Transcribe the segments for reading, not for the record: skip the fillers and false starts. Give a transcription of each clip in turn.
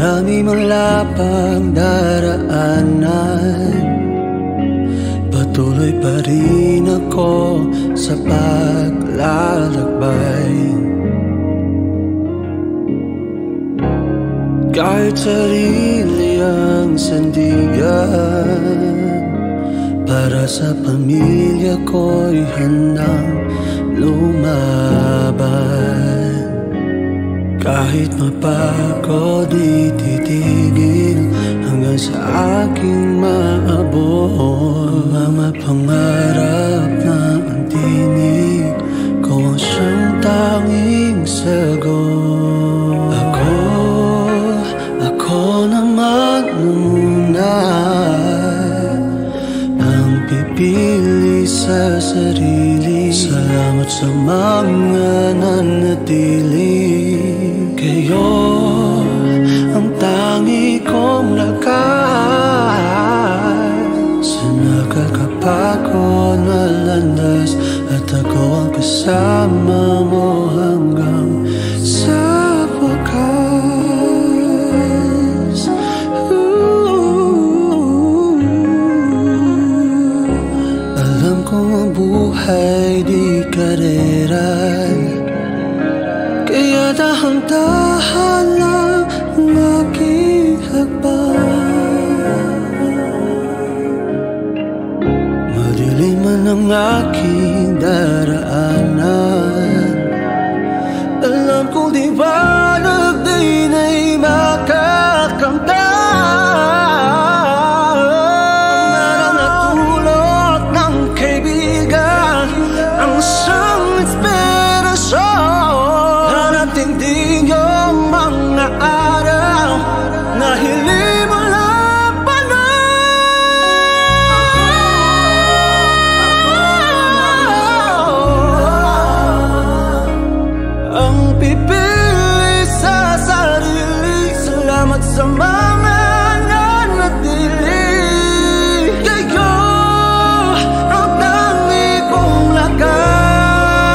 Marami mula pang daraanan, patuloy pa rin ako sa paglalakbay. Kahit sarili ang sandigan, para sa pamilya ko'y handang lumaban. Kahit mapagod, di titigil hanggang sa aking maabot. Mga pangarap na ang tinig ko ang siyang tanging sagot. Ako naman muna ang pipili sa sarili. Salamat sa mga nanatili. Kayo ang tangi kong lakas sa nakakapagod na landas, at ako ang kasama mo hanggang sa wakas. Alam kong ang buhay di karera, kaya dahan-dahan lang ang aking hakbang. Madilim man ang aking daraanan, alam kong di ba nagdin ay makakamtan. Merong natulot ng kaibigan, ang isang inspirasyon. Tingting yung mga araw na hiling mo lang pala. Ang pipili sa sarili, salamat sa mga nanatili. Kayo ang tangi kong lakas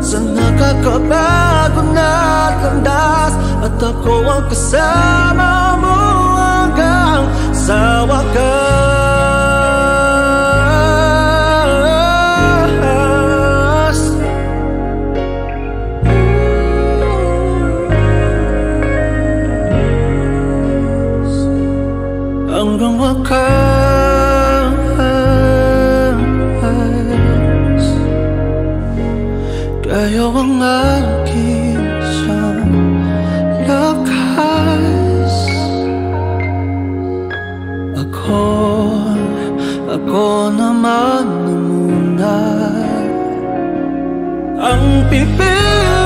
sa nakakapagod na landas, at ako ang kasama mo hanggang sa wakas. Hanggang wakas, kayo ang aking isang lakas. Ako naman muna ang pipili